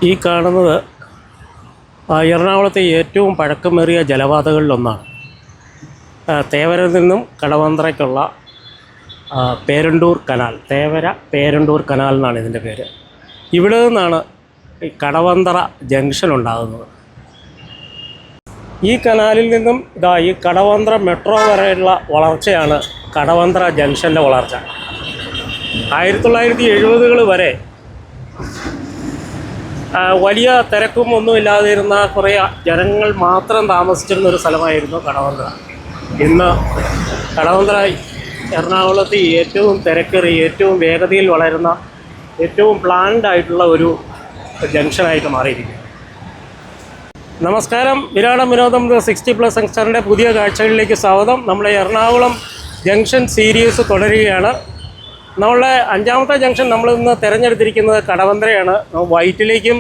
ഈ കാണുന്നത് എറണാകുളത്തെ ഏറ്റവും പഴക്കമേറിയ ജലപാതകളിലൊന്നാണ്. തേവരയിൽ നിന്നും കടവന്ത്രയ്ക്കുള്ള പേരണ്ടൂർ കനാൽ, തേവര പേരണ്ടൂർ കനാൽ എന്നാണ് ഇതിൻ്റെ പേര്. ഇവിടെ നിന്നാണ് ഈ കടവന്ത്ര ജംഗ്ഷൻ ഉണ്ടാകുന്നത്. ഈ കനാലിൽ നിന്നും ഈ കടവന്ത്ര മെട്രോ വരെയുള്ള വളർച്ചയാണ് കടവന്ത്ര ജംഗ്ഷൻ്റെ വളർച്ച. 1970 വരെ വലിയ തിരക്കും ഒന്നുമില്ലാതിരുന്ന കുറേ ജനങ്ങൾ മാത്രം താമസിച്ചിരുന്നൊരു സ്ഥലമായിരുന്നു കടവന്ത്ര. ഇന്ന് കടവന്ത്ര എറണാകുളത്ത് ഏറ്റവും തിരക്കേറി, ഏറ്റവും വേഗതയിൽ വളരുന്ന, ഏറ്റവും പ്ലാൻഡ് ആയിട്ടുള്ള ഒരു ജംഗ്ഷനായിട്ട് മാറിയിരിക്കുന്നു. നമസ്കാരം, വിരാടം വിനോദം 60+ യങ്സ്റ്ററിൻ്റെ പുതിയ കാഴ്ചകളിലേക്ക് സ്വാഗതം. നമ്മുടെ എറണാകുളം ജംഗ്ഷൻ സീരീസ് തുടരുകയാണ്. നമ്മളുടെ 5ാമത്തെ ജംഗ്ഷൻ നമ്മളിന്ന് തിരഞ്ഞെടുത്തിരിക്കുന്നത് കടവന്ത്രയാണ്. വൈറ്റിലേക്കും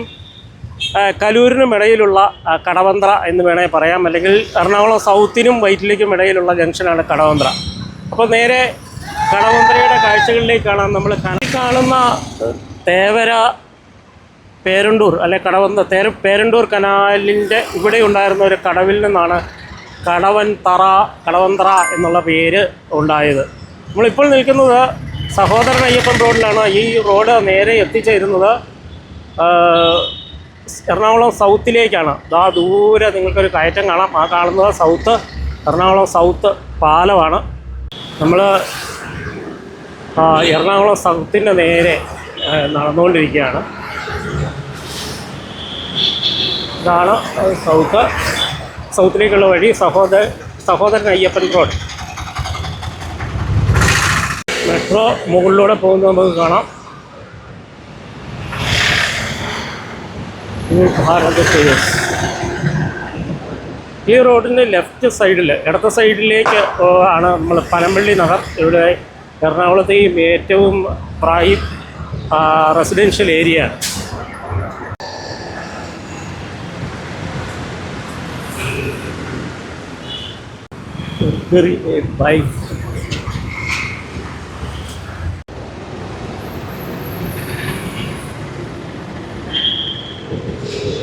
കലൂരിനും ഇടയിലുള്ള കടവന്ത്ര എന്ന് വേണമെങ്കിൽ പറയാം, അല്ലെങ്കിൽ എറണാകുളം സൗത്തിനും വൈറ്റിലേക്കും ഇടയിലുള്ള ജംഗ്ഷനാണ് കടവന്ത്ര. അപ്പോൾ നേരെ കടവന്ത്രയുടെ കാഴ്ചകളിലേക്കാണ് നമ്മൾ കാണുന്ന തേവര പേരണ്ടൂർ അല്ലെ പേരണ്ടൂർ കനാലിൻ്റെ ഇവിടെ ഉണ്ടായിരുന്ന ഒരു കടവിൽ നിന്നാണ് കടവന്ത്ര എന്നുള്ള പേര് ഉണ്ടായത്. നമ്മളിപ്പോൾ നിൽക്കുന്നത് സഹോദരൻ അയ്യപ്പൻ റോഡിലാണ്. ഈ റോഡ് നേരെ എത്തിച്ചേരുന്നത് എറണാകുളം സൗത്തിലേക്കാണ്. ദൂരെ നിങ്ങൾക്കൊരു കയറ്റം കാണാം. ആ കാണുന്നത് എറണാകുളം സൗത്ത് പാലമാണ്. നമ്മൾ എറണാകുളം സൗത്തിൻ്റെ നേരെ നടന്നുകൊണ്ടിരിക്കുകയാണ്. ഇതാണ് സൗത്തിലേക്കുള്ള വഴി, സഹോദരൻ അയ്യപ്പൻ റോഡ്. മെട്രോ മുകളിലൂടെ പോകുന്നത് നമുക്ക് കാണാം. ഈ റോഡിൻ്റെ ലെഫ്റ്റ് സൈഡിൽ, ഇടത്തെ സൈഡിലേക്ക് ആണ് നമ്മൾ പനമ്പള്ളി നഗർ. ഇവിടെ എറണാകുളത്തെയും ഏറ്റവും പ്രൈം റെസിഡൻഷ്യൽ ഏരിയയാണ്.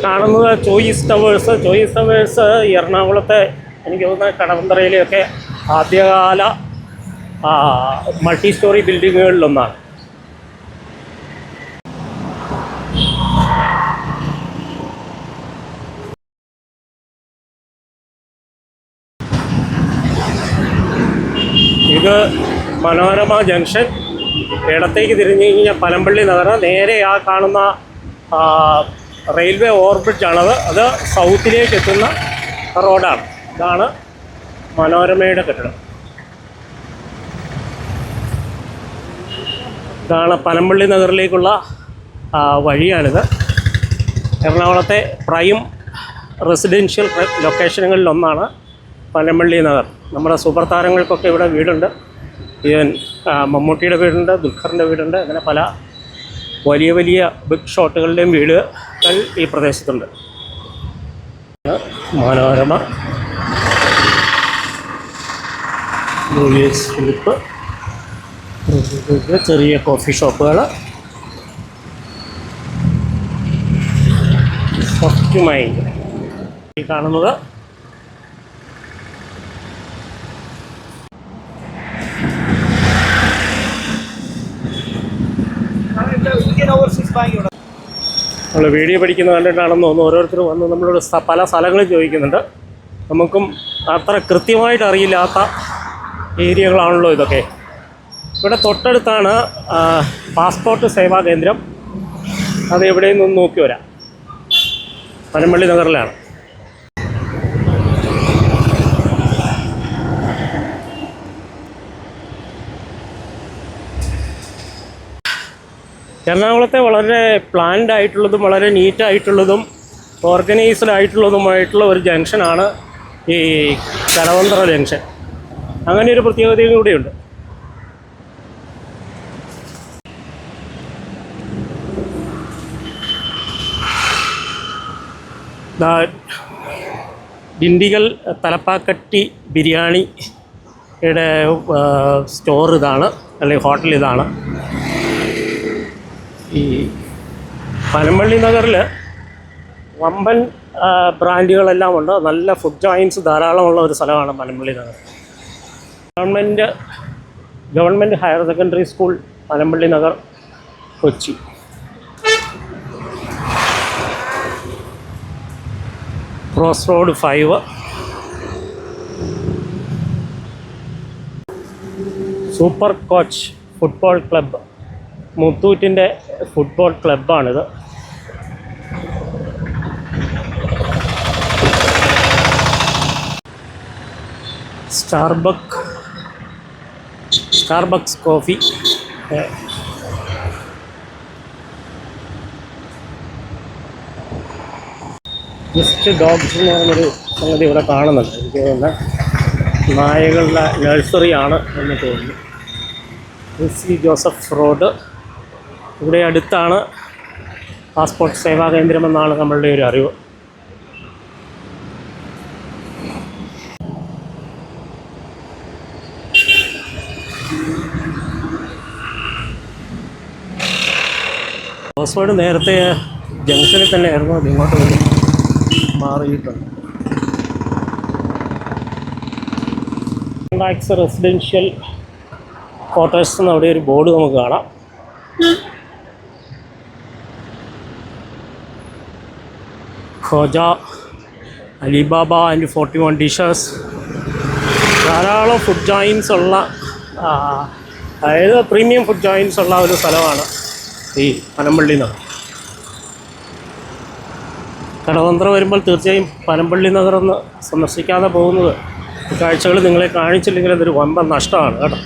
കാണുന്നത് ചോയ്സ് ടവേഴ്സ് എറണാകുളത്തെ, എനിക്ക് തോന്നുന്നത് കടവന്ത്രയിലെയൊക്കെ ആദ്യകാല മൾട്ടി സ്റ്റോറി ബിൽഡിങ്ങുകളിലൊന്നാണ്. ഇത് മനോരമ ജംഗ്ഷൻ. ഇടത്തേക്ക് തിരിഞ്ഞു കഴിഞ്ഞാൽ പനമ്പള്ളി നഗർ. നേരെ ആ കാണുന്ന റെയിൽവേ ഓവർബ്രിഡ്ജാണത്. അത് സൗത്തിലേക്ക് എത്തുന്ന റോഡാണ്. ഇതാണ് മനോരമയുടെ കെട്ടിടം. ഇതാണ് പനമ്പള്ളി നഗറിലേക്കുള്ള വഴിയാണിത്. എറണാകുളത്തെ പ്രൈം റെസിഡൻഷ്യൽ ലൊക്കേഷനുകളിലൊന്നാണ് പനമ്പള്ളി നഗർ. നമ്മുടെ സൂപ്പർ താരങ്ങൾക്കൊക്കെ ഇവിടെ വീടുണ്ട്. ഈവൻ മമ്മൂട്ടിയുടെ വീടുണ്ട്, ദുൽഖറിൻ്റെ വീടുണ്ട്. അങ്ങനെ പല വലിയ വലിയ ബിഗ് ഷോട്ടുകളുടെയും വീടുകൾ ഈ പ്രദേശത്തുണ്ട്. മനോരമ, ഫിലിപ്പ്, ചെറിയ കോഫി ഷോപ്പുകൾ, ഫസ്റ്റ് മൈൻഡ്. ഈ കാണുന്നത് നമ്മൾ വീഡിയോ പഠിക്കുന്ന കണ്ടിട്ടാണെന്ന് തോന്നുന്നു. ഓരോരുത്തർ വന്ന് നമ്മളോട് പല സ്ഥലങ്ങളിൽ ചോദിക്കുന്നുണ്ട്. നമുക്കും അത്ര കൃത്യമായിട്ട് അറിയില്ലാത്ത ഏരിയകളാണല്ലോ ഇതൊക്കെ. ഇവിടെ തൊട്ടടുത്താണ് പാസ്പോർട്ട് സേവാ കേന്ദ്രം. അത് എവിടെയും നിന്ന് നോക്കി വരാം. പനമ്പള്ളി നഗറിലാണ്. എറണാകുളത്തെ വളരെ പ്ലാൻഡ് ആയിട്ടുള്ളതും വളരെ നീറ്റായിട്ടുള്ളതും ഓർഗനൈസ്ഡ് ആയിട്ടുള്ളതുമായിട്ടുള്ള ഒരു ജംഗ്ഷനാണ് ഈ കടവന്ത്ര ജംഗ്ഷൻ. അങ്ങനെ ഒരു പ്രത്യേകതയും കൂടിയുണ്ട്. ഡിണ്ടിഗൽ തലപ്പാക്കട്ടി ബിരിയാണിയുടെ സ്റ്റോർ ഇതാണ്, അല്ലെങ്കിൽ ഹോട്ടൽ ഇതാണ്. ഈ പനമ്പള്ളി നഗറിൽ വമ്പൻ ബ്രാൻഡുകളെല്ലാം ഉണ്ട്. നല്ല ഫുഡ് ജോയിൻസ് ധാരാളമുള്ള ഒരു സ്ഥലമാണ് Panampilly Nagar. Government higher secondary school Panampilly Nagar, Kochi. Cross road 5. Super coach football club, മുത്തൂറ്റിൻ്റെ ഫുട്ബോൾ ക്ലബ്ബാണിത്. Starbucks coffee. ജസ്റ്റ് ഡോഗ്സ് എന്ന് പറഞ്ഞൊരു സംഗതി ഇവിടെ കാണുന്നുണ്ട്. എനിക്ക് തോന്നുന്നത് നായകളുടെ നഴ്സറിയാണ് എന്ന് തോന്നുന്നു. സി ജോസഫ് റോഡ്, ഇവിടെ അടുത്താണ് പാസ്പോർട്ട് സേവാ കേന്ദ്രമെന്നാണ് നമ്മളുടെ ഒരു അറിവ്. പാസ്വേഡ് നേരത്തെ ജംഗ്ഷനിൽ തന്നെയായിരുന്നു, അത് ഇങ്ങോട്ട് മാറിയിട്ടുണ്ട്. റെസിഡൻഷ്യൽ ക്വാർട്ടേഴ്സ് എന്ന് അവിടെ ഒരു ബോർഡ് നമുക്ക് കാണാം. Khawaja, Alibaba and 41 dishes. ധാരാളം ഫുഡ് ജോയിൻസ് ഉള്ള, അതായത് പ്രീമിയം ഫുഡ് ജോയിൻസ് ഉള്ള ഒരു സ്ഥലമാണ് ഈ പനമ്പള്ളി നഗർ. കടവന്ത്ര വരുമ്പോൾ തീർച്ചയായും പനമ്പള്ളി നഗർ ഒന്ന് സന്ദർശിക്കാതെ പോകുന്നത്, ഈ കാഴ്ചകൾ നിങ്ങളെ കാണിച്ചില്ലെങ്കിൽ അതൊരു വമ്പൻ നഷ്ടമാണ് കേട്ടോ.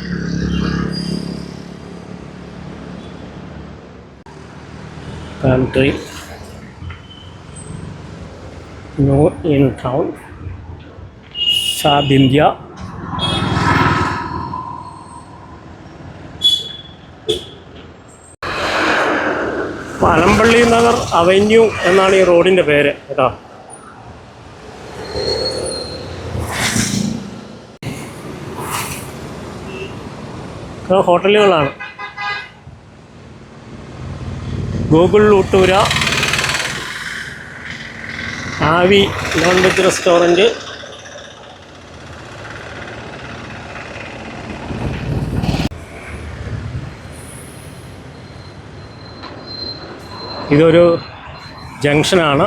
Country new in town, Saad India. Panampilly Nagar avenue എന്നാണ് ഈ റോഡിൻ്റെ പേര് കേട്ടോ. ഹോട്ടലുകളാണ്. ഗൂഗിൾ ഊട്ടൂര, ആവി നോൺ വെജ് റെസ്റ്റോറൻറ്റ്, ഇതൊരു ജംഗ്ഷനാണ്.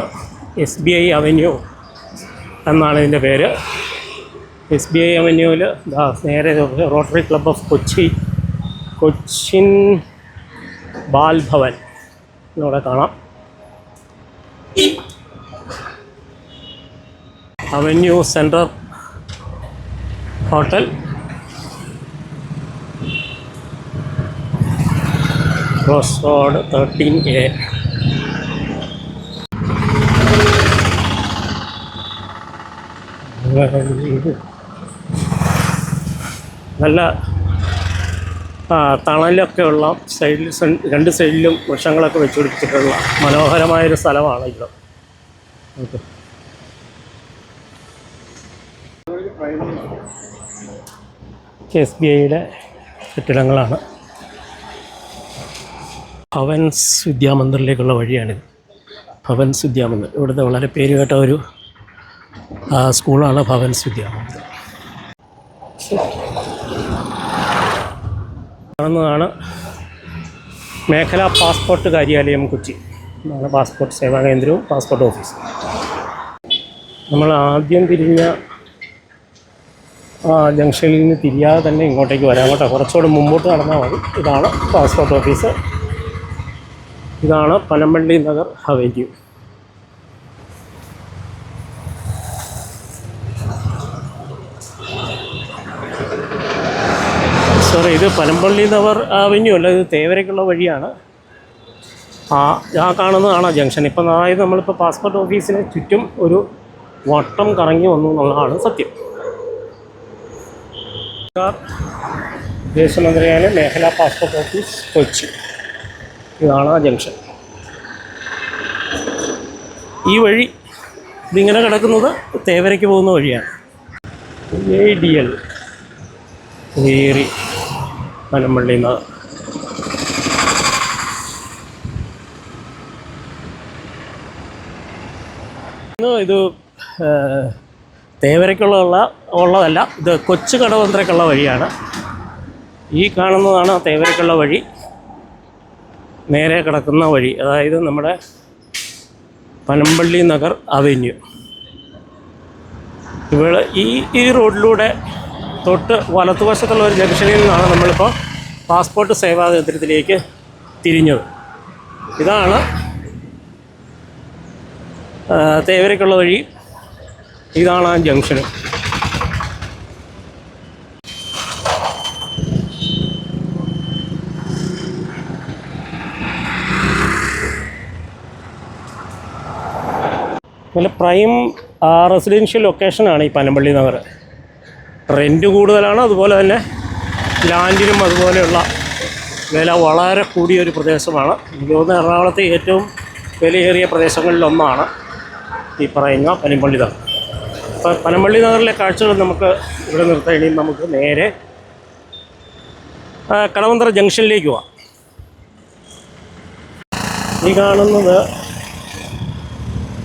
SBI അവന്യൂ എന്നാണ് ഇതിൻ്റെ പേര്. SBI അവന്യൂവിൽ നേരെ റോട്ടറി ക്ലബ്ബ് ഓഫ് കൊച്ചിൻ ബാൽ ഭവൻ ഇവിടെ കാണാം. Avenue central hotel, cross road 13A. നല്ല തണലൊക്കെ ഉള്ള രണ്ട് സൈഡിലും വൃക്ഷങ്ങളൊക്കെ വെച്ച് പിടിച്ചിട്ടുള്ള മനോഹരമായൊരു സ്ഥലമാണ് ഇത്. ഓക്കെ, SBIയുടെ കെട്ടിടങ്ങളാണ്. ഭവൻസ് വിദ്യാമന്ദിറിലേക്കുള്ള വഴിയാണിത്. ഭവൻസ് വിദ്യാമന്ദിർ ഇവിടുത്തെ വളരെ പേര് കേട്ട ഒരു സ്കൂളാണ് ഭവൻസ് വിദ്യാമന്ദിർ. കാണുന്നതാണ് മേഖലാ പാസ്പോർട്ട് കാര്യാലയം കൊച്ചി. ഇതാണ് പാസ്പോർട്ട് സേവാ കേന്ദ്രവും പാസ്പോർട്ട് ഓഫീസും. നമ്മൾ ആദ്യം തിരിഞ്ഞ ജംഗ്ഷനിൽ നിന്ന് തിരിയാതെ തന്നെ ഇങ്ങോട്ടേക്ക് വരാം കേട്ടോ. കുറച്ചുകൂടെ മുമ്പോട്ട് നടന്നാൽ മതി. ഇതാണ് പാസ്പോർട്ട് ഓഫീസ്, ഇതാണ് പനമ്പള്ളി നഗർ അവന്യൂ. സോറി, ഇത് പനമ്പള്ളി നഗർ അവന്യൂ അല്ല, ഇത് തേവരയ്ക്കുള്ള വഴിയാണ്. കാണുന്നതാണ് ജംഗ്ഷൻ. ഇപ്പം അതായത് നമ്മളിപ്പോൾ പാസ്പോർട്ട് ഓഫീസിന് ചുറ്റും ഒരു വട്ടം കറങ്ങി വന്നു എന്നുള്ളതാണ് സത്യം. വിദേശ മന്ത്രാലയം മേഖലാ പാസ്പോർട്ട് ഓഫീസ് കൊച്ചി, ഇതാണ് ആ ജംഗ്ഷൻ. ഈ വഴി ഇതിങ്ങനെ കിടക്കുന്നത് തേവരയ്ക്ക് പോകുന്ന വഴിയാണ്. ADL ഏറി പനമ്പള്ളി നഗർ. ഇത് ഉള്ളതല്ല, ഇത് കൊച്ചു കടവന്ത്രക്കുള്ള വഴിയാണ്. ഈ കാണുന്നതാണ് തേവരക്കുള്ള വഴി, നേരെ കിടക്കുന്ന വഴി. അതായത് നമ്മുടെ പനമ്പള്ളി നഗർ അവന്യൂ. ഇവിടെ ഈ റോഡിലൂടെ തൊട്ട് വലത്തുവശത്തുള്ള ഒരു ജംഗ്ഷനിൽ നിന്നാണ് നമ്മളിപ്പോൾ പാസ്പോർട്ട് സേവാ കേന്ദ്രത്തിലേക്ക് തിരിഞ്ഞത്. ഇതാണ് തേവരക്കുള്ള വഴി, ഇതാണ് ആ ജംഗ്ഷന്. നല്ല പ്രൈം റെസിഡൻഷ്യൽ ലൊക്കേഷനാണ് ഈ പനമ്പള്ളി നഗർ. റെൻറ്റ് കൂടുതലാണ്, അതുപോലെ തന്നെ ലാൻഡിനും അതുപോലെയുള്ള വില വളരെ കൂടിയൊരു പ്രദേശമാണ്. എനിക്ക് തോന്നുന്നത് എറണാകുളത്തെ ഏറ്റവും വിലയേറിയ പ്രദേശങ്ങളിലൊന്നാണ് ഈ പറയുന്ന പനമ്പള്ളി നഗർ. അപ്പോൾ പനമ്പള്ളി നഗറിലെ കാഴ്ചകൾ നമുക്ക് ഇവിടെ നിർത്തുകയും നമുക്ക് നേരെ കടവന്ത്ര ജംഗ്ഷനിലേക്ക് പോവാം. ഈ കാണുന്നത്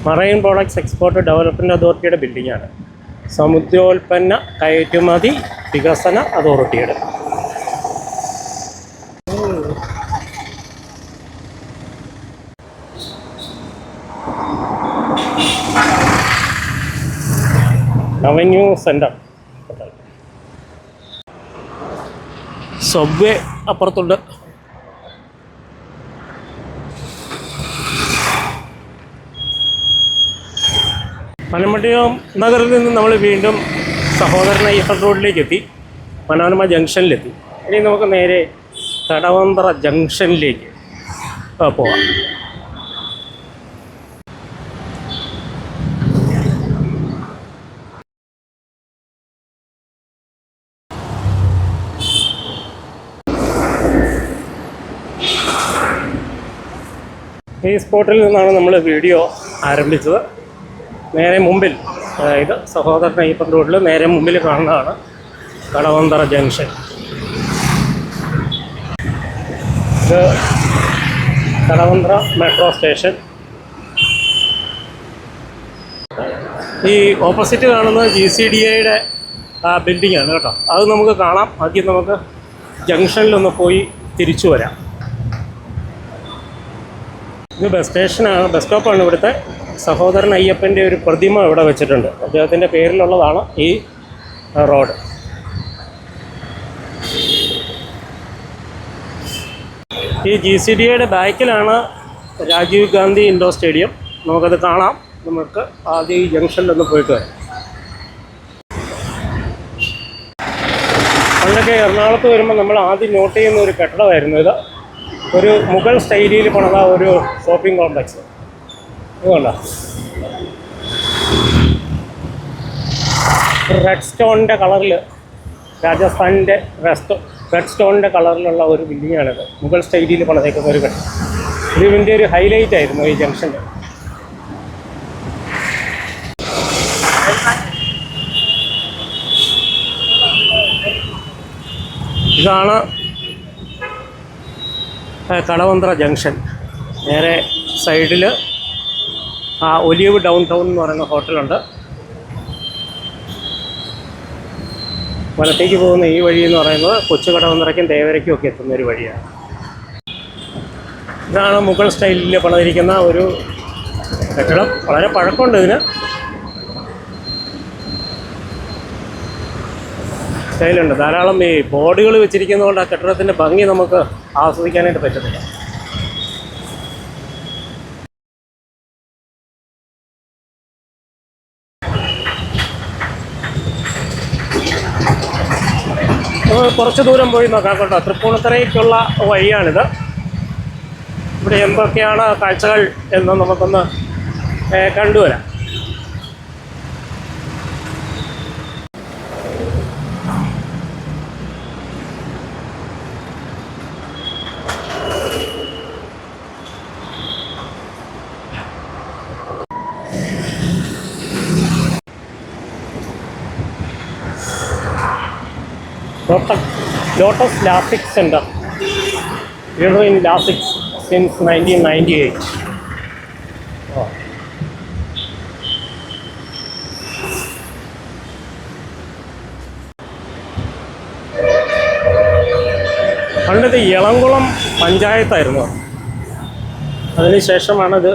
മറൈൻ പ്രോഡക്ട്സ് എക്സ്പോർട്ട് ഡെവലപ്മെൻറ്റ് അതോറിറ്റിയുടെ ബിൽഡിങ്ങാണ്. സമുദ്രോൽപ്പന്ന കയറ്റുമതി വികസന അതോറിറ്റിയുടെ. Avenue centre. സബ്വേ അപ്പുറത്തുണ്ട്. പനമ്പള്ളി നഗറിൽ നിന്ന് നമ്മൾ വീണ്ടും സഹോദരൻ അയ്യപ്പൻ റോഡിലേക്ക് എത്തി, മനോരമ ജംഗ്ഷനിലെത്തി. ഇനി നമുക്ക് നേരെ കടവന്ത്ര ജംഗ്ഷനിലേക്ക് പോവാം. ഈ സ്പോട്ടിൽ നിന്നാണ് നമ്മൾ വീഡിയോ ആരംഭിച്ചത്. നേരെ മുമ്പിൽ, അതായത് സഹോദരൻ അയ്യപ്പൻ റോഡിൽ നേരെ മുമ്പിൽ കാണുന്നതാണ് കടവന്ത്ര ജംഗ്ഷൻ. ഇത് കടവന്ത്ര മെട്രോ സ്റ്റേഷൻ. ഈ ഓപ്പോസിറ്റ് കാണുന്നത് GCDAയുടെ ബിൽഡിങ്ങാണ് കേട്ടോ. അത് നമുക്ക് കാണാം. ആദ്യം നമുക്ക് ജംഗ്ഷനിലൊന്ന് പോയി തിരിച്ചു വരാം. ഇത് ബസ് സ്റ്റേഷനാണ്, ബസ് സ്റ്റോപ്പാണ്. ഇവിടുത്തെ സഹോദരൻ അയ്യപ്പൻ്റെ ഒരു പ്രതിമ ഇവിടെ വെച്ചിട്ടുണ്ട്. അദ്ദേഹത്തിൻ്റെ പേരിലുള്ളതാണ് ഈ റോഡ്. ഈ GCDAയുടെ ബാക്കിലാണ് രാജീവ് ഗാന്ധി ഇൻഡോർ സ്റ്റേഡിയം. നമുക്കത് കാണാം. നമുക്ക് ആദ്യം ഈ ജംഗ്ഷനിലൊന്ന് പോയിട്ട് വരാം. പണ്ടൊക്കെ എറണാകുളത്ത് വരുമ്പോൾ നമ്മൾ ആദ്യം നോട്ട് ചെയ്യുന്ന ഒരു കെട്ടിടമായിരുന്നു ഇത്. ഒരു മുഗൾ സ്റ്റൈലിൽ പണിത ഒരു ഷോപ്പിംഗ് കോംപ്ലക്സ്. ഇതുകൊണ്ട റെഡ് സ്റ്റോണിൻ്റെ കളറിൽ, രാജസ്ഥാനിൻ്റെ റെഡ് സ്റ്റോണിൻ്റെ കളറിലുള്ള ഒരു ബിൽഡിങ്ങാണിത്. മുഗൾ സ്റ്റൈലിൽ പണിതേക്കുന്ന ഒരു കെട്ടിടം. ഇതിൻ്റെ ഒരു ഹൈലൈറ്റ് ആയിരുന്നു ഈ ജംഗ്ഷൻ്റെ. ഇതാണ് കടവന്ത്ര ജംഗ്ഷൻ. നേരെ സൈഡിൽ ഒലിവ് ഡൗൺ ടൗൺ എന്ന് പറയുന്ന ഹോട്ടലുണ്ട്. വലത്തേക്ക് പോകുന്ന ഈ വഴി എന്ന് പറയുന്നത് കൊച്ചു കടവന്ത്രയ്ക്കും തേവരയ്ക്കും ഒക്കെ എത്തുന്ന ഒരു വഴിയാണ്. ഇതാണ് മുഗൾ സ്റ്റൈലിൽ പണിതിരിക്കുന്ന ഒരു കെട്ടിടം. വളരെ പഴക്കമുണ്ട് ഇതിന്. സ്റ്റൈലുണ്ട്. ധാരാളം ഈ ബോർഡുകൾ വെച്ചിരിക്കുന്നതുകൊണ്ട് ആ കെട്ടിടത്തിൻ്റെ ഭംഗി നമുക്ക് ആസ്വദിക്കാനായിട്ട് പറ്റത്തില്ല. കുറച്ച് ദൂരം പോയി നോക്കാം കേട്ടോ. തൃപ്പൂണിത്തുറയ്ക്കുള്ള വഴിയാണിത്. ഇവിടെ എന്തൊക്കെയാണ് കാഴ്ചകൾ എന്ന് നമുക്കൊന്ന് കണ്ടുവരാം. Lotus Lasik Center, here in Lasik since 1998. Oh. പണ്ടിത് Elamkulam പഞ്ചായത്തായിരുന്നു. അതിനുശേഷമാണിത്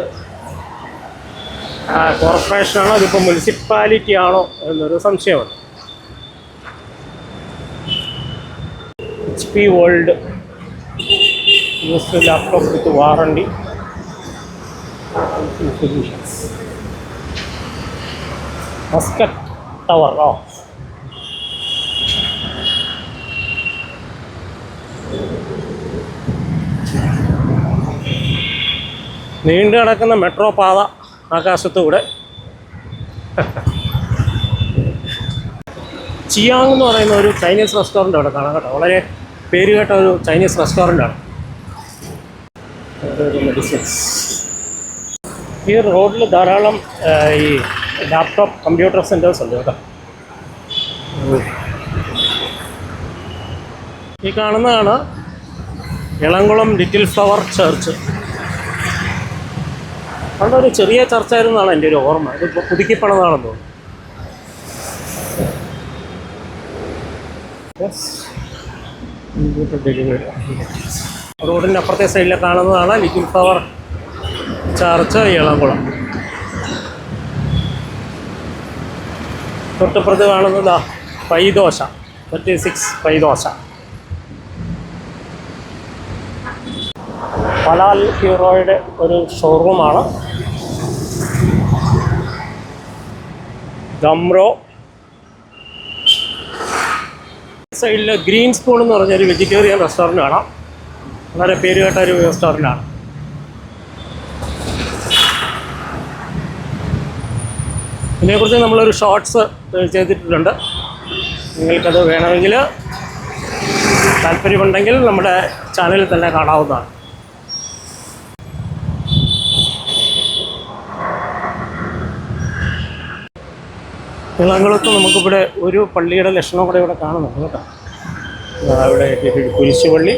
കോർപ്പറേഷനാണോ അതിപ്പോൾ മുനിസിപ്പാലിറ്റി ആണോ എന്നൊരു സംശയമുണ്ട്. HP വേൾഡ് യൂസ്ഡ് ലാപ്ടോപ്പ് വിത്ത് വാറണ്ടി സൊല്യൂഷൻസ്. Muscat tower. നീണ്ടു കിടക്കുന്ന മെട്രോ പാത ആകാശത്തൂടെ. ചിയാങ് എന്ന് പറയുന്ന ഒരു ചൈനീസ് റെസ്റ്റോറൻ്റ് അവിടെ കാണാം കേട്ടോ. വളരെ പേര് കേട്ട ഒരു ചൈനീസ് റെസ്റ്റോറൻ്റാണ്. മെഡിസിൻസ്. ഈ റോഡിൽ ധാരാളം ഈ ലാപ്ടോപ്പ് കമ്പ്യൂട്ടർ സെൻറ്റേഴ്സ് ഉണ്ട് കേട്ടോ. ഈ കാണുന്നതാണ് ഇളംകുളം ലിറ്റിൽ ഫ്ലവർ ചർച്ച്. പണ്ടൊരു ചെറിയ ചർച്ചായിരുന്നാണ് എൻ്റെ ഒരു ഓർമ്മ. ഇതിപ്പോൾ പുതുക്കിപ്പണതാണെന്ന് തോന്നുന്നു. ഡെലിവറി. റോഡിൻ്റെ അപ്പുറത്തെ സൈഡിൽ കാണുന്നതാണ് ലിറ്റിൽ ഫ്ലവർ ചർച്ച് ഇളംകുളം. തൊട്ടപ്പുറത്ത് കാണുന്നതാ പൈദോശ 36 പൈദോശ. പലാൽ ഹീറോയുടെ ഒരു ഷോറൂമാണ്. ഗംറോ. സൈഡിൽ ഗ്രീൻ സ്പൂൺ എന്ന് പറഞ്ഞൊരു വെജിറ്റേറിയൻ റെസ്റ്റോറൻറ്റ് കാണാം. വളരെ പേര് കേട്ട ഒരു റെസ്റ്റോറൻ്റാണ്. ഇതിനെക്കുറിച്ച് നമ്മളൊരു ഷോർട്സ് ചെയ്തിട്ടുണ്ട്. നിങ്ങൾക്കത് വേണമെങ്കിൽ താല്പര്യമുണ്ടെങ്കിൽ നമ്മുടെ ചാനലിൽ തന്നെ കാണാവുന്നതാണ്. ഇളംകുളത്ത് നമുക്കിവിടെ ഒരു പള്ളിയുടെ ലക്ഷണം കൂടെ ഇവിടെ കാണുന്നുണ്ട് കേട്ടോ. ഇവിടെ കുരിശുപള്ളി,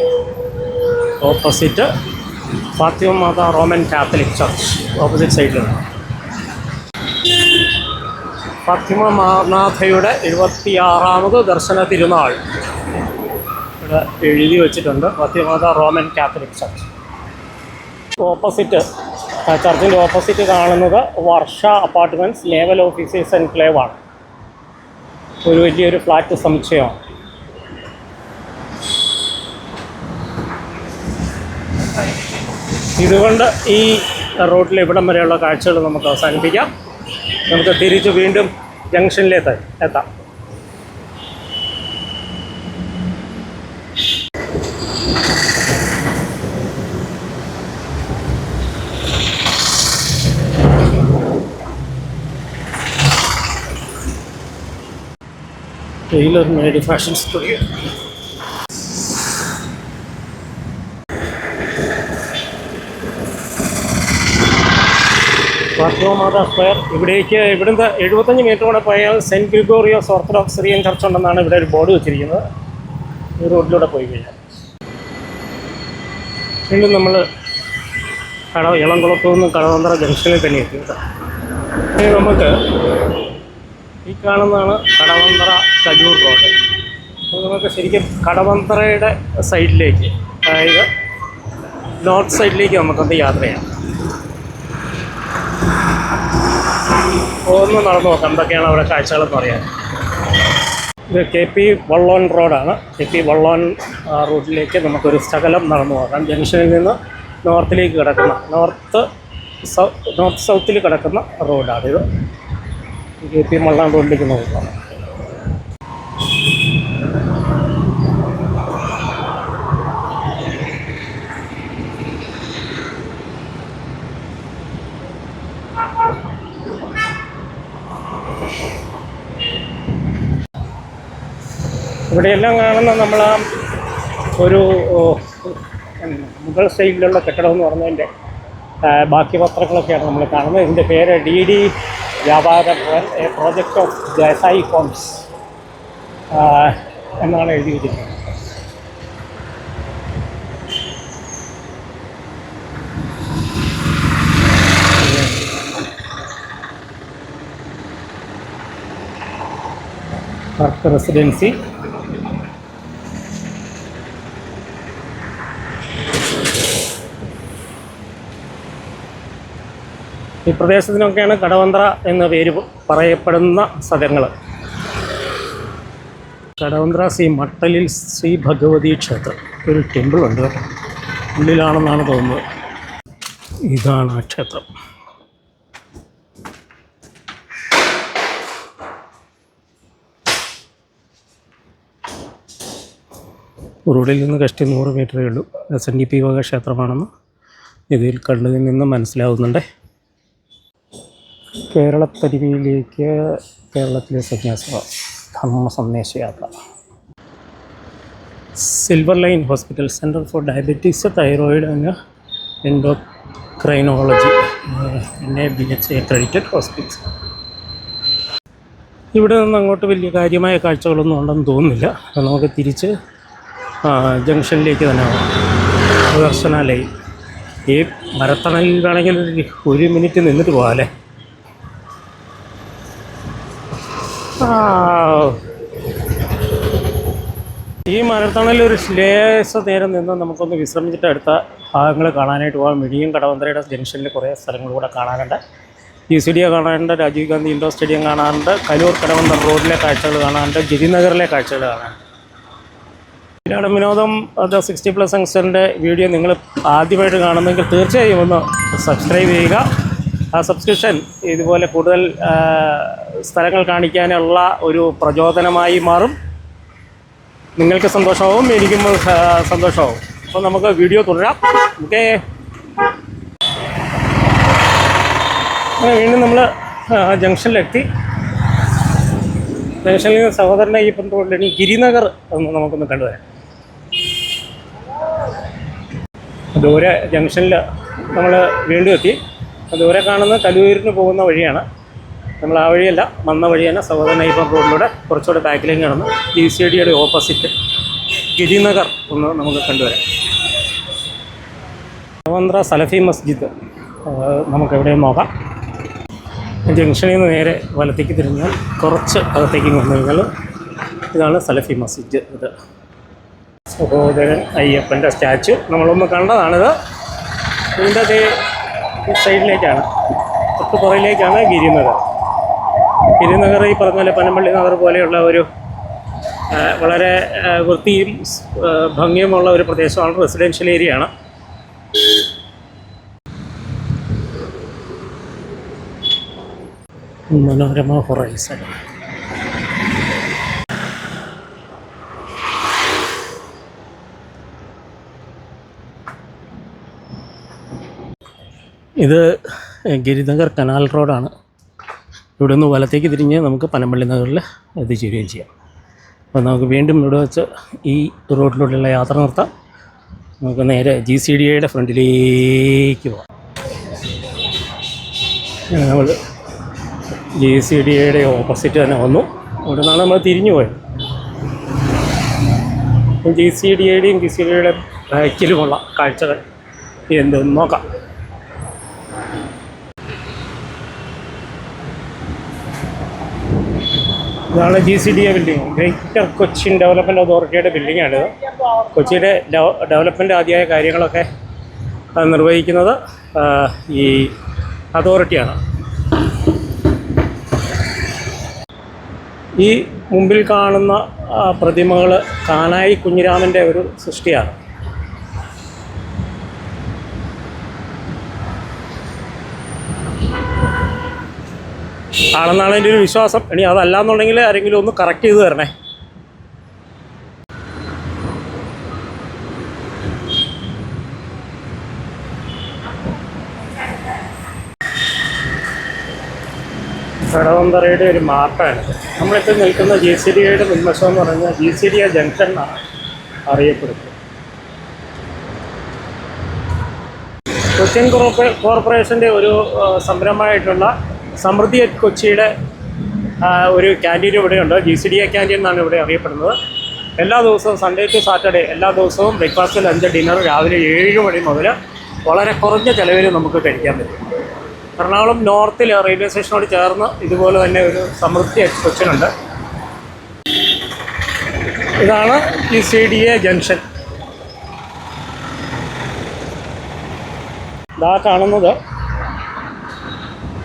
opposite Fatima Mata Roman Catholic church opposite സൈഡിലാണ്. ഫാത്തിമ മാതായുടെ 76ാമത് ദർശന തിരുനാൾ ഇവിടെ എഴുതി വച്ചിട്ടുണ്ട്. Fatima Mata Roman Catholic church. Opposite ചർച്ചിൻ്റെ ഓപ്പോസിറ്റ് കാണുന്നത് Varsha apartments level officers enclave ആണ്. ഒരു വലിയൊരു ഫ്ലാറ്റ് സമുച്ചയമാണ്. ഇതുകൊണ്ട് ഈ റോഡിൽ ഇവിടം വരെയുള്ള കാഴ്ചകൾ നമുക്ക് അവസാനിപ്പിക്കാം. നമുക്ക് തിരിച്ച് വീണ്ടും ജംഗ്ഷനിലേക്ക് എത്താം. Tailor made fashion studio. Fatima Mata square. ഇവിടുന്ന് 75 മീറ്റർ കൂടെ പോയാൽ saint Gregorios Orthodox Syrian church ഉണ്ടെന്നാണ് ഇവിടെ ഒരു ബോർഡ് വെച്ചിരിക്കുന്നത്. ഈ റോഡിലൂടെ പോയി കഴിഞ്ഞാൽ വീണ്ടും നമ്മൾ ഇളംകുളത്തു നിന്ന് കടവന്ത്ര ജംഗ്ഷനിൽ തന്നെ എത്തി കേട്ടോ. ഇനി നമുക്ക് ഈ കാണുന്നതാണ് കടവന്ത്ര കലൂർ റോഡ്. അപ്പോൾ നമുക്ക് ശരിക്കും കടവന്ത്രയുടെ സൈഡിലേക്ക്, അതായത് നോർത്ത് സൈഡിലേക്ക് നമുക്കൊന്ന് യാത്ര ചെയ്യാം. ഒന്ന് നടന്നു നോക്കാം എന്തൊക്കെയാണ് അവിടെ കാഴ്ചകളെന്ന് പറയാൻ. ഇത് KP വള്ളോൻ റോഡാണ്. KP വള്ളോൻ റൂട്ടിലേക്ക് നമുക്കൊരു ശകലം നടന്നു നോക്കാം. ജംഗ്ഷനിൽ നിന്ന് നോർത്തിലേക്ക് കിടക്കുന്ന നോർത്ത് സൗത്തിൽ കിടക്കുന്ന റോഡാണിത്. KP വള്ളോൻ റോഡിലേക്ക് നോക്കാം. ഇവിടെയെല്ലാം കാണുന്ന നമ്മൾ ഒരു മുഗൾ സ്റ്റൈലിലുള്ള കെട്ടിടമെന്ന് പറഞ്ഞതിൻ്റെ ബാക്കി പത്രങ്ങളൊക്കെയാണ് നമ്മൾ കാണുന്നത്. ഇതിൻ്റെ പേര് DD വ്യാപാര പ്രോജക്റ്റ് ഓഫ് ദേശായി ഫോംസ് എന്നാണ് എഴുതി വെച്ചിരിക്കുന്നത്. റെസിഡൻസി ഈ പ്രദേശത്തിനൊക്കെയാണ് കടവന്ത്ര എന്ന പേര് പറയപ്പെടുന്ന സ്ഥലങ്ങൾ. കടവന്ത്ര ശ്രീ മട്ടലിൽ ശ്രീ ഭഗവതി ക്ഷേത്രം ഒരു ടെമ്പിളുണ്ട് കേട്ടോ, ഉള്ളിലാണെന്നാണ് തോന്നുന്നത്. ഇതാണ് ആ ക്ഷേത്രം. റോഡിൽ നിന്ന് കഷ്ടി 100 മീറ്ററേ ഉള്ളൂ. SNDP വക ക്ഷേത്രമാണെന്ന് ഇതിൽ കണ്ടതിൽ നിന്ന് മനസ്സിലാവുന്നുണ്ട്. കേരളത്തരുവിയിലേക്ക് കേരളത്തിലെ സന്യാസ ധർമ്മ സന്ദേശയാത്ര. Silver line hospital, centre for diabetes, thyroid and endocrinology, NABH accredited hospital. ഇവിടെ നിന്ന് അങ്ങോട്ട് വലിയ കാര്യമായ കാഴ്ചകളൊന്നും ഉണ്ടെന്ന് തോന്നുന്നില്ല. നമുക്ക് തിരിച്ച് ജംഗ്ഷനിലേക്ക് തന്നെ പോകാം. ദർശന ലൈൻ. ഈ മരത്തണലിൽ വേണമെങ്കിൽ 1 മിനിറ്റ് നിന്നിട്ട് പോകാം അല്ലേ. ഈ മരത്തണലിൽ ഒരു ലേശ നേരം നിന്ന് നമുക്കൊന്ന് വിശ്രമിച്ചിട്ട് അടുത്ത ഭാഗങ്ങൾ കാണാനായിട്ട് പോകാം. മിഴിയും കടവന്ത്രയുടെ ജംഗ്ഷനിൽ കുറേ സ്ഥലങ്ങളിലൂടെ കാണാനുണ്ട്. GCD കാണാനുണ്ട്, രാജീവ് ഗാന്ധി ഇൻഡോർ സ്റ്റേഡിയം കാണാനുണ്ട്, കലൂർ കടവന്ത്ര റോഡിലെ കാഴ്ചകൾ കാണാനുണ്ട്, ഗിരിനഗറിലെ കാഴ്ചകൾ കാണാനുണ്ട്. ഇതിലാണ് വിനോദം. അത് 60+ യങ്സ്റ്ററിൻ്റെ വീഡിയോ നിങ്ങൾ ആദ്യമായിട്ട് കാണുന്നെങ്കിൽ തീർച്ചയായും ഒന്ന് സബ്സ്ക്രൈബ് ചെയ്യുക. ആ സബ്സ്ക്രിപ്ഷൻ ഇതുപോലെ കൂടുതൽ സ്ഥലങ്ങൾ കാണിക്കാനുള്ള ഒരു പ്രചോദനമായി മാറും. നിങ്ങൾക്ക് സന്തോഷമാവും, എനിക്കും സന്തോഷമാവും. അപ്പോൾ നമുക്ക് വീഡിയോ തുടരാം. ഓക്കേ, വീണ്ടും നമ്മൾ ജംഗ്ഷനിലെത്തി. ജംഗ്ഷനിൽ നിന്ന് സഹോദരനെ ഈ റോഡിൽ ഗിരിനഗർ ഒന്ന് നമുക്കൊന്ന് കണ്ടുവരാം. ദൂരെ ജംഗ്ഷനിൽ നമ്മൾ വീണ്ടും എത്തി. ദൂരെ കാണുന്ന കലൂരിന് പോകുന്ന വഴിയാണ്. നമ്മൾ ആ വഴിയല്ല, വന്ന വഴി തന്നെ സഹോദരൻ അയ്യപ്പൻ റോഡിലൂടെ കുറച്ചുകൂടെ ബാക്കിലേക്ക് നടന്ന് GCDയുടെ ഓപ്പോസിറ്റ് ഗിരിനഗർ ഒന്ന് നമുക്ക് കണ്ടുവരാം. കടവന്ത്ര സലഫി മസ്ജിദ് നമുക്കെവിടെയും നോക്കാം. ജംഗ്ഷനിൽ നിന്ന് നേരെ വലത്തേക്ക് തിരിഞ്ഞാൽ കുറച്ച് അകത്തേക്ക് വന്നു കഴിഞ്ഞാൽ ഇതാണ് സലഫി മസ്ജിദ്. ഇത് സഹോദരൻ അയ്യപ്പൻ്റെ സ്റ്റാച്ചു നമ്മളൊന്ന് കണ്ടതാണിത്. ഇതിൻ്റെ സൈഡിലേക്കാണ്, തൊട്ട് പുറയിലേക്കാണ് ഗിരിനഗർ. ഗിരിനഗർ ഈ പറഞ്ഞ പോലെ പനമ്പള്ളി നഗർ പോലെയുള്ള ഒരു വളരെ വൃത്തിയും ഭംഗിയുമുള്ള ഒരു പ്രദേശമാണ്. റെസിഡൻഷ്യൽ ഏരിയയാണ്. മനോരമ ഹൊറൈസൺ. ഇത് ഗിരിനഗർ കനാൽ റോഡാണ്. ഇവിടെ നിന്ന് വലത്തേക്ക് തിരിഞ്ഞ് നമുക്ക് പനമ്പള്ളി നഗറിൽ എത്തിച്ചേരുകയും ചെയ്യാം. അപ്പോൾ നമുക്ക് വീണ്ടും ഇവിടെ വെച്ച് ഈ റോഡിലൂടെയുള്ള യാത്ര നിർത്താം. നമുക്ക് നേരെ GCDയുടെ ഫ്രണ്ടിലേക്ക് പോകാം. നമ്മൾ GCDയുടെ ഓപ്പോസിറ്റ് തന്നെ വന്നു. അവിടെ നിന്നാണ് നമ്മൾ തിരിഞ്ഞു പോയത്. GCDയുടെയും GCDയുടെ ബാക്കിലുമുള്ള കാഴ്ചകൾ എന്തെന്ന് നോക്കാം. ഇതാണ് GCDA building. Greater Cochin development അതോറിറ്റിയുടെ ബിൽഡിങ്ങാണിത്. കൊച്ചിയുടെ ഡെവലപ്മെൻറ്റ് ആദ്യമായ കാര്യങ്ങളൊക്കെ നിർവഹിക്കുന്നത് ഈ അതോറിറ്റിയാണ്. ഈ മുമ്പിൽ കാണുന്ന പ്രതിമകൾ കാനായി കുഞ്ഞിരാമൻ്റെ ഒരു സൃഷ്ടിയാണ്. ആണെന്നാണ് എൻ്റെ ഒരു വിശ്വാസം. ഇനി അതല്ലാന്നുണ്ടെങ്കിൽ ആരെങ്കിലും ഒന്ന് കറക്റ്റ് ചെയ്ത് തരണേ. കടവന്തറയുടെ ഒരു മാർക്കാണ്. നമ്മളിപ്പോൾ നിൽക്കുന്ന GCDയുടെ മുൻവശം എന്ന് പറഞ്ഞാൽ GCD ജംഗ്ഷൻ എന്നാണ് അറിയപ്പെടുന്നത്. കൊച്ചിൻ കോർപ്പറേഷൻ്റെ ഒരു സംരംഭമായിട്ടുള്ള സമൃദ്ധി അറ്റ് കൊച്ചിയുടെ ഒരു ക്യാൻറ്റീൻ ഇവിടെയുണ്ട്. GCDA ക്യാൻറ്റീൻ എന്നാണ് ഇവിടെ അറിയപ്പെടുന്നത്. എല്ലാ ദിവസവും സൺഡേ ടു സാറ്റർഡേ എല്ലാ ദിവസവും ബ്രേക്ക്ഫാസ്റ്റ്, ലഞ്ച്, ഡിന്നർ രാവിലെ 7 മണി മുതൽ വളരെ കുറഞ്ഞ ചിലവിൽ നമുക്ക് കഴിക്കാൻ പറ്റും. എറണാകുളം നോർത്തിൽ റെയിൽവേ സ്റ്റേഷനോട് ചേർന്ന് ഇതുപോലെ തന്നെ ഒരു സമൃദ്ധി അറ്റ് കൊച്ചിനുണ്ട്. ഇതാണ് GCDA ജംഗ്ഷൻ. ഇതാ കാണുന്നത്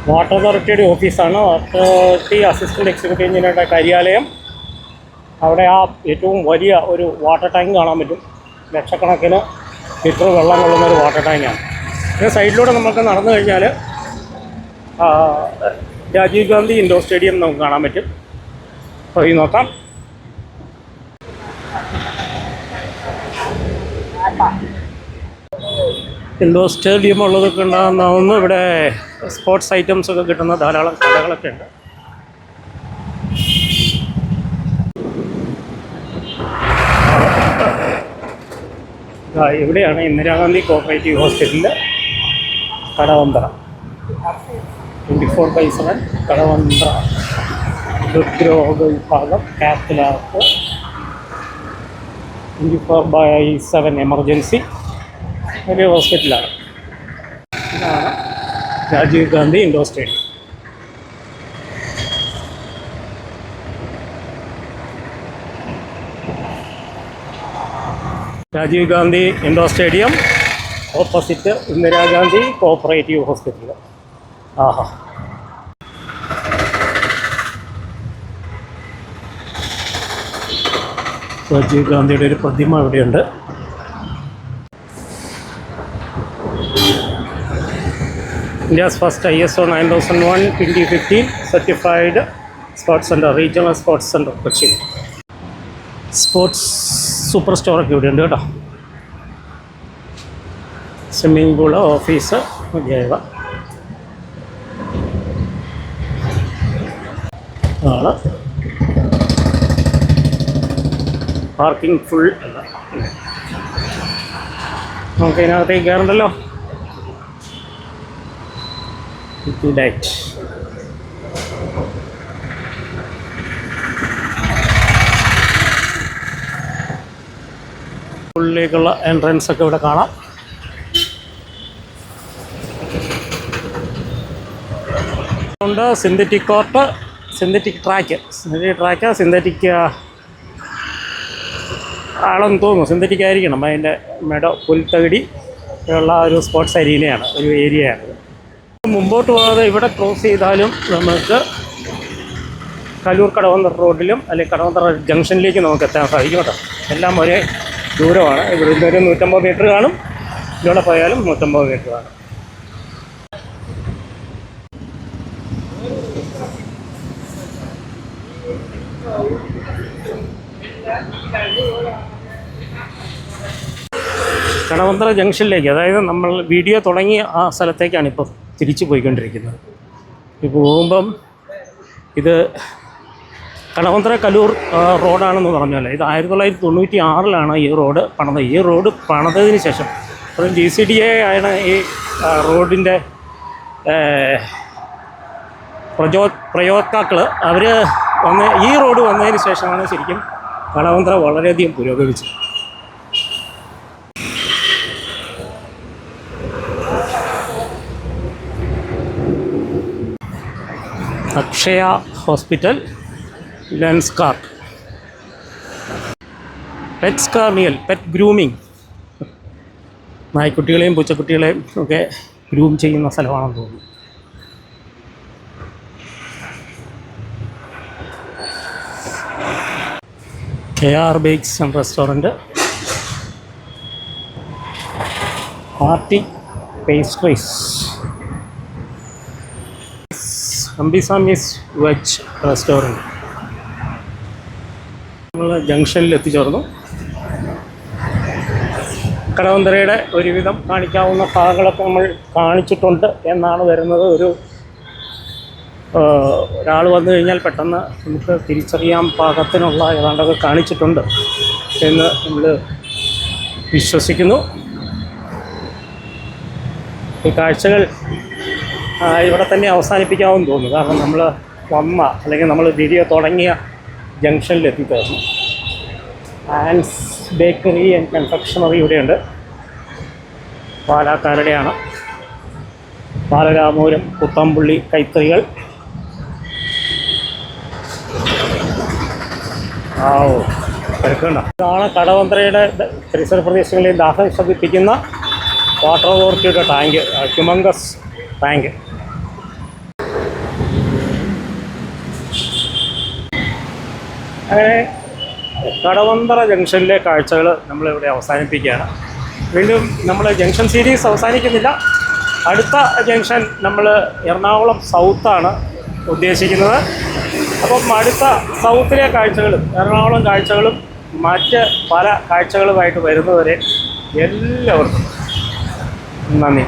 വാട്ടർ അതോറിറ്റിയുടെ ഓഫീസാണ്. വാട്ടർ അതോറിറ്റി അസിസ്റ്റൻറ്റ് എക്സിക്യൂട്ടീവ് എഞ്ചിനീയറുടെ കാര്യാലയം. അവിടെ ആ ഏറ്റവും വലിയ ഒരു വാട്ടർ ടാങ്ക് കാണാൻ പറ്റും. ലക്ഷക്കണക്കിന് ലിറ്റർ വെള്ളം കൊള്ളുന്ന ഒരു വാട്ടർ ടാങ്കാണ്. പിന്നെ സൈഡിലൂടെ നമുക്ക് നടന്നു കഴിഞ്ഞാൽ രാജീവ് ഗാന്ധി ഇൻഡോർ സ്റ്റേഡിയം നമുക്ക് കാണാൻ പറ്റും. പോയി നോക്കാം. ഇൻഡോർ സ്റ്റേഡിയം ഉള്ളതൊക്കെ ഉണ്ടാകുന്ന ഇവിടെ സ്പോർട്സ് ഐറ്റംസ് ഒക്കെ കിട്ടുന്ന ധാരാളം കടകളൊക്കെ ഉണ്ട്. ഇവിടെയാണ് ഇന്ദിരാഗാന്ധി കോഓപ്പറേറ്റീവ് ഹോസ്പിറ്റലിൻ്റെ കടവന്ത്ര. 24/7 കടവന്ത്ര ഹൃദ്രോഗ വിഭാഗം, കാത്തലാപ്പ്, 24/7 എമർജൻസി. വലിയ ഹോസ്പിറ്റലാണ്. ഇതാണ് Rajiv Gandhi indoor stadium. Rajiv Gandhi indoor stadium opposite Indira Gandhi cooperative hospital. ആഹാ, രാജീവ് ഗാന്ധിയുടെ ഒരു പ്രതിമ ഇവിടെയുണ്ട്. India's first ISO 9001 2015 certified sports centre, regional sports centre Kochi. Sports super സ്റ്റോറൊക്കെ ഇവിടെയുണ്ട് കേട്ടോ. സ്വിമ്മിംഗ് പൂള്, ഓഫീസ് മുതലായവ ആണ്. പാർക്കിംഗ് ഫുൾ അല്ല. നമുക്ക് ഇതിനകത്തേക്ക് കയറണ്ടല്ലോ. ലൈറ്റ് ഉള്ളിലേക്കുള്ള എൻട്രൻസ് ഒക്കെ ഇവിടെ കാണാം. ഉണ്ട് synthetic court, synthetic track, synthetic ആളെന്ന് തോന്നുന്നു. സിന്തറ്റിക് ആയിരിക്കണം. അതിൻ്റെ മെഡോ പുൽത്തകിടി ഉള്ള ഒരു സ്പോർട്സ് അരീനയാണ്, ഒരു ഏരിയയാണ്. മുമ്പോട്ട് പോകാതെ ഇവിടെ ക്രോസ് ചെയ്താലും നമുക്ക് കലൂർ കടവന്ത്ര റോഡിലും അല്ലെങ്കിൽ കടവന്ത്ര ജംഗ്ഷനിലേക്ക് നമുക്ക് എത്താൻ സാധിക്കും കേട്ടോ. എല്ലാം ഒരേ ദൂരമാണ്. ഇവിടെ നിന്നൊരു 150 മീറ്റർ കാണും. ഇവിടെ പോയാലും 150 മീറ്റർ കാണും. കടവന്ത്ര ജംഗ്ഷനിലേക്ക്, അതായത് നമ്മൾ വീഡിയോ തുടങ്ങിയ ആ സ്ഥലത്തേക്കാണ് ഇപ്പോൾ തിരിച്ചു പോയിക്കൊണ്ടിരിക്കുന്നത്. ഇപ്പോൾ പോകുമ്പം ഇത് കടവന്ത്ര കലൂർ റോഡാണെന്ന് പറഞ്ഞല്ലോ. ഇത് 1996 ഈ റോഡ് പണിത്. ഈ റോഡ് പണിതതിന് ശേഷം ഒരു GCDA ആണ് ഈ റോഡിൻ്റെ പ്രയോക്താക്കൾ. അവർ ഈ റോഡ് വന്നതിന് ശേഷമാണ് ശരിക്കും കടവന്ത്ര വളരെയധികം പുരോഗമിച്ചത്. Akshaya hospital, Lenskart, pet grooming. നായ്ക്കുട്ടികളെയും പൂച്ചക്കുട്ടികളെയും ഒക്കെ ഗ്രൂം ചെയ്യുന്ന സ്ഥലമാണെന്ന് തോന്നുന്നു. KR bakes and restaurant, party pastries, അംബിസാമീസ് വെജ് റെസ്റ്റോറൻറ്റ്. നമ്മൾ ജംഗ്ഷനിൽ എത്തിച്ചേർന്നു. കടവന്ത്രയുടെ ഒരുവിധം കാണിക്കാവുന്ന ഭാഗങ്ങളൊക്കെ നമ്മൾ കാണിച്ചിട്ടുണ്ട് എന്നാണ് വരുന്നത്. ഒരാൾ വന്നു കഴിഞ്ഞാൽ പെട്ടെന്ന് നമുക്ക് തിരിച്ചറിയാൻ പാകത്തിനുള്ള ഏതാണ്ടൊക്കെ കാണിച്ചിട്ടുണ്ട് എന്ന് നമ്മൾ വിശ്വസിക്കുന്നു. ഈ കാഴ്ചകൾ ഇവിടെ തന്നെ അവസാനിപ്പിക്കാമെന്ന് തോന്നുന്നു. കാരണം നമ്മൾ അല്ലെങ്കിൽ നമ്മൾ വീഡിയോ തുടങ്ങിയ ജംഗ്ഷനിൽ എത്തിത്തീർന്നു. ആൻസ് ബേക്കറി ആൻഡ് കൺഫെക്ഷണറി ഇവിടെയുണ്ട്. പാലക്കാരുടെയാണ്. ബാലരാമപുരം, കുത്തമ്പുള്ളി കൈത്തറികൾ. തിരക്കുണ്ട. ഇതാണ് കടവന്ത്രയുടെ പരിസര പ്രദേശങ്ങളിൽ ദാഹം ശമിപ്പിക്കുന്ന വാട്ടർ അതോറിറ്റിയുടെ ടാങ്ക്, ഹ്യൂമങ്കസ് ടാങ്ക്. അങ്ങനെ കടവന്തറ ജംഗ്ഷനിലെ കാഴ്ചകൾ നമ്മളിവിടെ അവസാനിപ്പിക്കുകയാണ്. വീണ്ടും നമ്മൾ ജംഗ്ഷൻ സീരീസ് അവസാനിക്കുന്നില്ല. അടുത്ത ജംഗ്ഷൻ നമ്മൾ എറണാകുളം സൗത്താണ് ഉദ്ദേശിക്കുന്നത്. അപ്പം അടുത്ത സൗത്തിലെ കാഴ്ചകളും എറണാകുളം കാഴ്ചകളും മറ്റ് പല കാഴ്ചകളുമായിട്ട് വരുന്നവരെ എല്ലാവർക്കും നന്ദി.